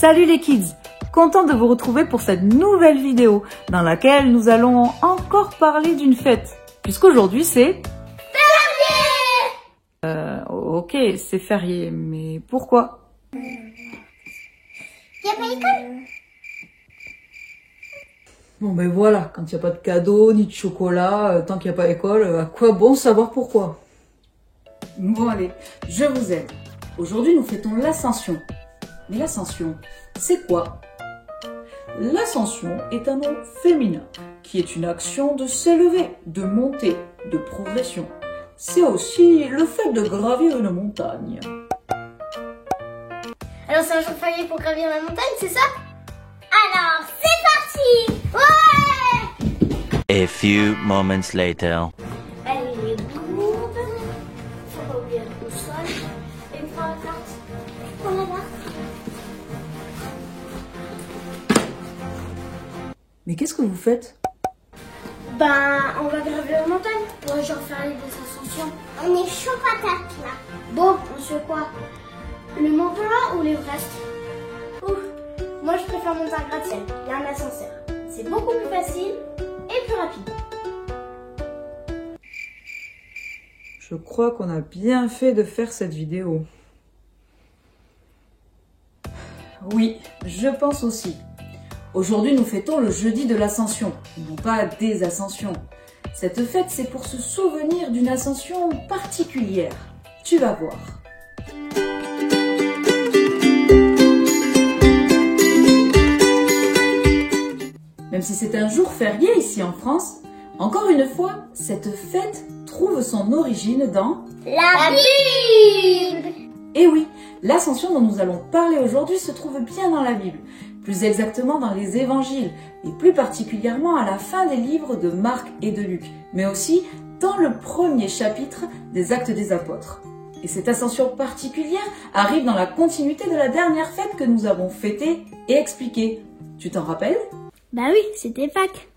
Salut les kids! Content de vous retrouver pour cette nouvelle vidéo dans laquelle nous allons encore parler d'une fête. Puisqu'aujourd'hui c'est... férié! Ok, c'est férié, mais pourquoi? Y a pas l'école? Bon ben voilà, quand il n'y a pas de cadeaux ni de chocolat, tant qu'il n'y a pas d'école, à quoi bon savoir pourquoi? Bon allez, je vous aide. Aujourd'hui nous fêtons l'Ascension. Mais l'Ascension, c'est quoi? L'Ascension est un nom féminin, qui est une action de s'élever, de monter, de progression. C'est aussi le fait de gravir une montagne. Alors c'est un jour férié pour gravir la montagne, c'est ça? Alors c'est parti! Ouais! A few moments later. Allez les gourdes, faut pas oublier la boussole, et prends la carte. Prends la carte. Mais qu'est-ce que vous faites? Ben, on va gravir la montagne pour le jour férié des Ascensions. On est chaud patate là. Bon, on se fait quoi? Le Mont Blanc ou l'Everest? Ouf, moi je préfère monter un gratte-ciel. Il y a un ascenseur. C'est beaucoup plus facile et plus rapide. Je crois qu'on a bien fait de faire cette vidéo. Oui, je pense aussi. Aujourd'hui, nous fêtons le jeudi de l'Ascension, non pas des Ascensions. Cette fête, c'est pour se souvenir d'une ascension particulière. Tu vas voir. Même si c'est un jour férié ici en France, encore une fois, cette fête trouve son origine dans La Bible! Et oui, l'ascension dont nous allons parler aujourd'hui se trouve bien dans la Bible, plus exactement dans les évangiles, et plus particulièrement à la fin des livres de Marc et de Luc, mais aussi dans le premier chapitre des Actes des Apôtres. Et cette ascension particulière arrive dans la continuité de la dernière fête que nous avons fêtée et expliquée. Tu t'en rappelles? Bah oui, c'était Pâques.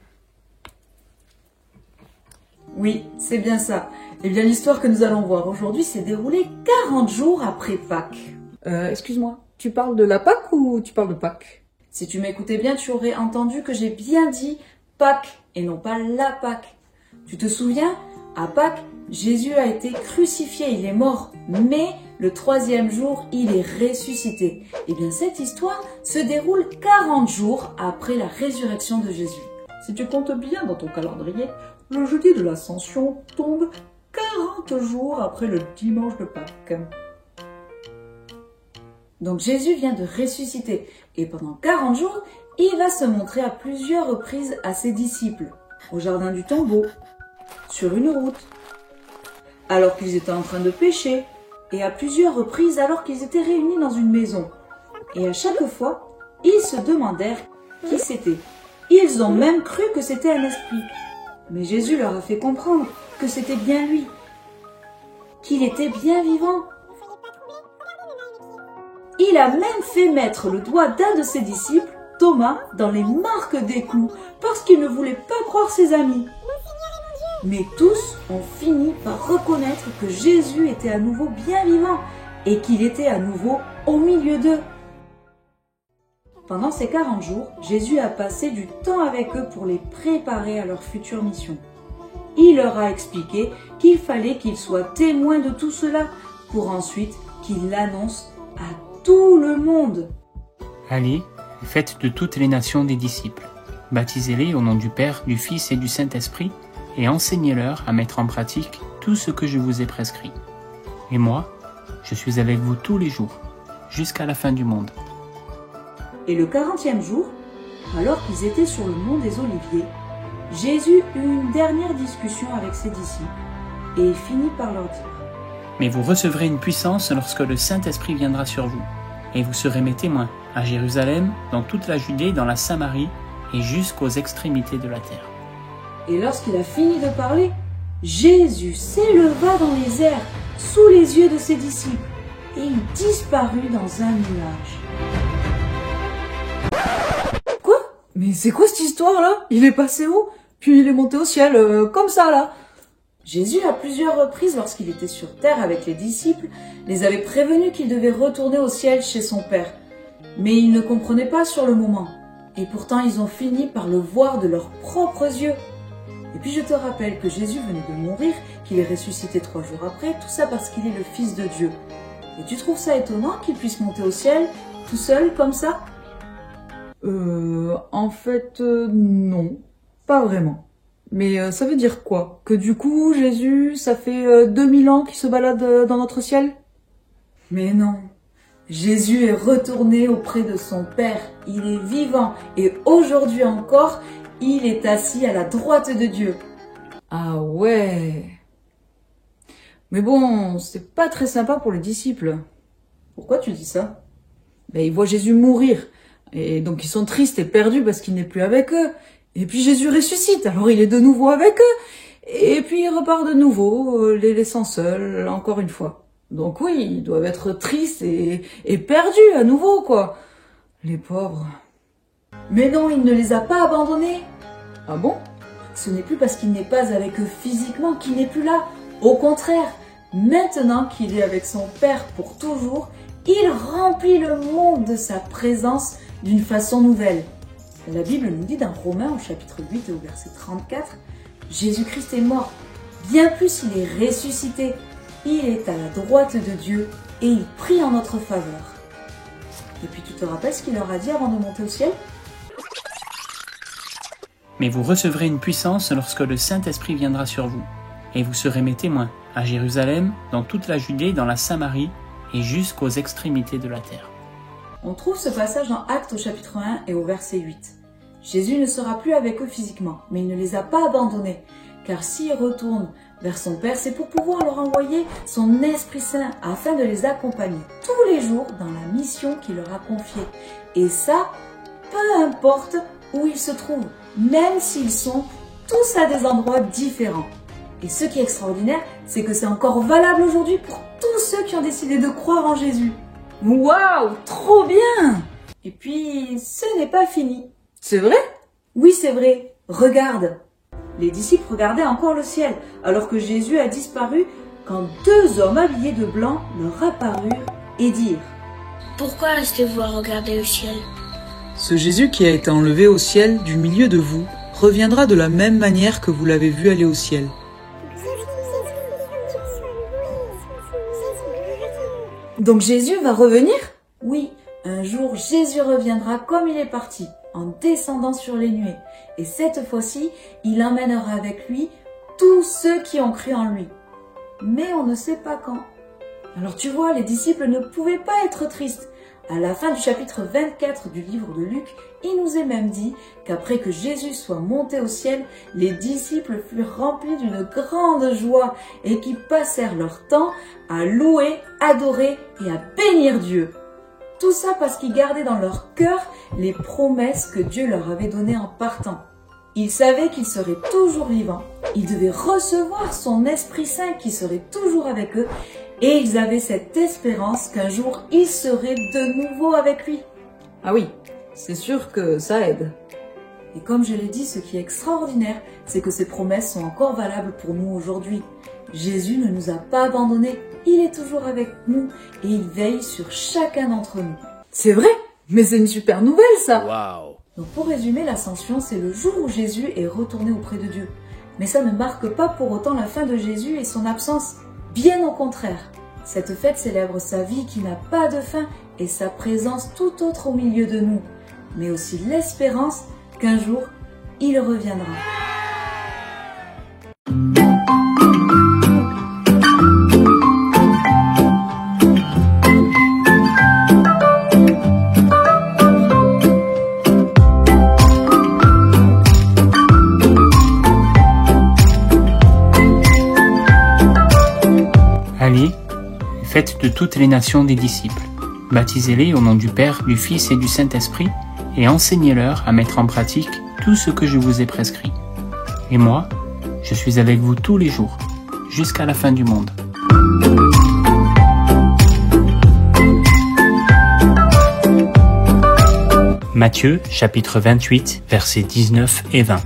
Oui, c'est bien ça. Eh bien, l'histoire que nous allons voir aujourd'hui s'est déroulée 40 jours après Pâques. Excuse-moi, tu parles de la Pâques ou tu parles de Pâques? Si tu m'écoutais bien, tu aurais entendu que j'ai bien dit Pâques et non pas la Pâques. Tu te souviens? À Pâques, Jésus a été crucifié, il est mort, mais le troisième jour, il est ressuscité. Eh bien, cette histoire se déroule 40 jours après la résurrection de Jésus. Si tu comptes bien dans ton calendrier, le jeudi de l'Ascension tombe 40 jours après le dimanche de Pâques. Donc Jésus vient de ressusciter et pendant 40 jours, il va se montrer à plusieurs reprises à ses disciples, au jardin du tombeau, sur une route, alors qu'ils étaient en train de pêcher, et à plusieurs reprises alors qu'ils étaient réunis dans une maison. Et à chaque fois, ils se demandèrent qui c'était. Ils ont même cru que c'était un esprit. Mais Jésus leur a fait comprendre que c'était bien lui, qu'il était bien vivant. Il a même fait mettre le doigt d'un de ses disciples, Thomas, dans les marques des clous, parce qu'il ne voulait pas croire ses amis. Mais tous ont fini par reconnaître que Jésus était à nouveau bien vivant et qu'il était à nouveau au milieu d'eux. Pendant ces 40 jours, Jésus a passé du temps avec eux pour les préparer à leur future mission. Il leur a expliqué qu'il fallait qu'ils soient témoins de tout cela pour ensuite qu'ils l'annoncent à tout le monde. Allez, faites de toutes les nations des disciples. Baptisez-les au nom du Père, du Fils et du Saint-Esprit et enseignez-leur à mettre en pratique tout ce que je vous ai prescrit. Et moi, je suis avec vous tous les jours, jusqu'à la fin du monde. Et le 40e jour, alors qu'ils étaient sur le mont des Oliviers, Jésus eut une dernière discussion avec ses disciples et il finit par leur dire: Mais vous recevrez une puissance lorsque le Saint-Esprit viendra sur vous, et vous serez mes témoins à Jérusalem, dans toute la Judée, dans la Samarie et jusqu'aux extrémités de la terre. Et lorsqu'il a fini de parler, Jésus s'éleva dans les airs sous les yeux de ses disciples et il disparut dans un nuage. Quoi? Mais c'est quoi cette histoire-là? Il est passé où? Puis il est monté au ciel, comme ça là. Jésus, à plusieurs reprises, lorsqu'il était sur terre avec les disciples, les avait prévenus qu'il devait retourner au ciel chez son Père. Mais ils ne comprenaient pas sur le moment. Et pourtant, ils ont fini par le voir de leurs propres yeux. Et puis je te rappelle que Jésus venait de mourir, qu'il est ressuscité 3 jours après, tout ça parce qu'il est le Fils de Dieu. Et tu trouves ça étonnant qu'il puisse monter au ciel, tout seul, comme ça? En fait, non. Pas vraiment. Mais ça veut dire quoi? Que du coup, Jésus, ça fait 2000 ans qu'il se balade dans notre ciel? Mais non. Jésus est retourné auprès de son Père. Il est vivant et aujourd'hui encore, il est assis à la droite de Dieu. Ah ouais. Mais bon, c'est pas très sympa pour les disciples. Pourquoi tu dis ça? Ben, ils voient Jésus mourir. Et donc ils sont tristes et perdus parce qu'il n'est plus avec eux. Et puis Jésus ressuscite, alors il est de nouveau avec eux. Et puis il repart de nouveau, les laissant seuls, encore une fois. Donc oui, ils doivent être tristes et perdus à nouveau, quoi. Les pauvres. Mais non, il ne les a pas abandonnés. Ah bon? Ce n'est plus parce qu'il n'est pas avec eux physiquement qu'il n'est plus là. Au contraire, maintenant qu'il est avec son Père pour toujours, il remplit le monde de sa présence d'une façon nouvelle. La Bible nous dit dans Romains au chapitre 8 et au verset 34, Jésus-Christ est mort, bien plus il est ressuscité, il est à la droite de Dieu et il prie en notre faveur. Et puis tu te rappelles ce qu'il leur a dit avant de monter au ciel? Mais vous recevrez une puissance lorsque le Saint-Esprit viendra sur vous, et vous serez mes témoins, à Jérusalem, dans toute la Judée, dans la Samarie, et jusqu'aux extrémités de la terre. On trouve ce passage dans Actes au chapitre 1 et au verset 8. Jésus ne sera plus avec eux physiquement, mais il ne les a pas abandonnés, car s'il retourne vers son Père, c'est pour pouvoir leur envoyer son Esprit Saint afin de les accompagner tous les jours dans la mission qu'il leur a confiée. Et ça, peu importe où ils se trouvent, même s'ils sont tous à des endroits différents. Et ce qui est extraordinaire, c'est que c'est encore valable aujourd'hui pour tous ceux qui ont décidé de croire en Jésus. Waouh, trop bien! Et puis, ce n'est pas fini. C'est vrai? Oui, c'est vrai. Regarde. Les disciples regardaient encore le ciel, alors que Jésus a disparu, quand 2 hommes habillés de blanc leur apparurent et dirent: Pourquoi restez-vous à regarder le ciel? Ce Jésus qui a été enlevé au ciel du milieu de vous reviendra de la même manière que vous l'avez vu aller au ciel. Donc Jésus va revenir? Oui, un jour Jésus reviendra comme il est parti, en descendant sur les nuées. Et cette fois-ci, il emmènera avec lui tous ceux qui ont cru en lui. Mais on ne sait pas quand. Alors tu vois, les disciples ne pouvaient pas être tristes. À la fin du chapitre 24 du livre de Luc, il nous est même dit qu'après que Jésus soit monté au ciel, les disciples furent remplis d'une grande joie et qui passèrent leur temps à louer, adorer et à bénir Dieu. Tout ça parce qu'ils gardaient dans leur cœur les promesses que Dieu leur avait données en partant. Ils savaient qu'ils seraient toujours vivants, ils devaient recevoir son Esprit Saint qui serait toujours avec eux, et ils avaient cette espérance qu'un jour ils seraient de nouveau avec lui. Ah oui, c'est sûr que ça aide. Et comme je l'ai dit, ce qui est extraordinaire, c'est que ces promesses sont encore valables pour nous aujourd'hui. Jésus ne nous a pas abandonnés, il est toujours avec nous et il veille sur chacun d'entre nous. C'est vrai? Mais c'est une super nouvelle ça! Wow. Donc pour résumer, l'ascension, c'est le jour où Jésus est retourné auprès de Dieu. Mais ça ne marque pas pour autant la fin de Jésus et son absence. Bien au contraire. Cette fête célèbre sa vie qui n'a pas de fin et sa présence tout autre au milieu de nous. Mais aussi l'espérance qu'un jour, il reviendra. Allez, faites de toutes les nations des disciples. Baptisez-les au nom du Père, du Fils et du Saint-Esprit, et enseignez-leur à mettre en pratique tout ce que je vous ai prescrit. Et moi, je suis avec vous tous les jours, jusqu'à la fin du monde. Matthieu, chapitre 28, versets 19 et 20.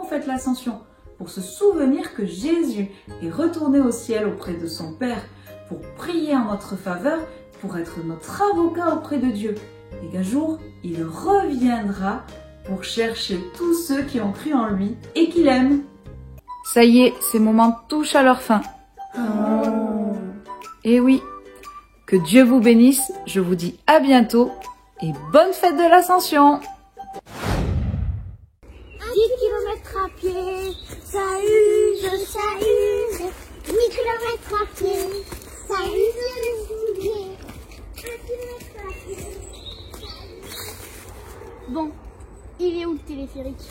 fête l'Ascension, pour se souvenir que Jésus est retourné au ciel auprès de son Père, pour prier en notre faveur, pour être notre avocat auprès de Dieu, et qu'un jour, il reviendra pour chercher tous ceux qui ont cru en lui et qui l'aiment. Ça y est, ces moments touchent à leur fin. Et oui, que Dieu vous bénisse, je vous dis à bientôt et bonne fête de l'Ascension. 10 km à pied, ça use, ça use. 8 km à pied, ça use, 1 km à pied. Bon, il est où le téléphérique?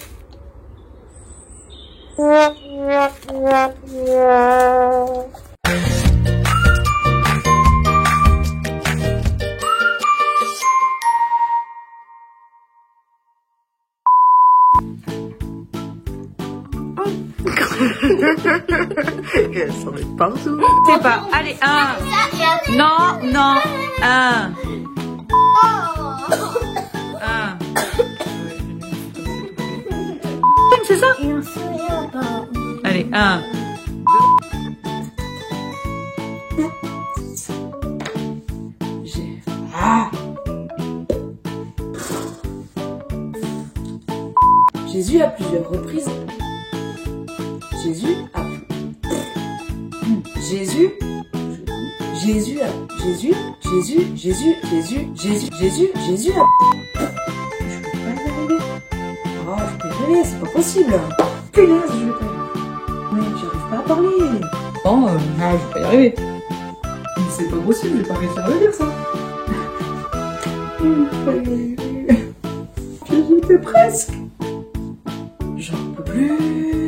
Elle s'en met partout. C'est pas. Allez, 1. Non, non. 1. 1. C'est ça? Et un sourire pas. Allez, 1. 2. Jésus à plusieurs reprises. Jésus a Jésus a Jésus a Je peux pas y arriver. Oh, je peux y arriver, c'est pas possible. Punaise, je vais pas y arriver. Mais j'arrive pas à parler. Bon, je vais pas y arriver. Mais c'est pas possible, je vais pas réussir à le dire ça. J'y étais presque. J'en peux plus.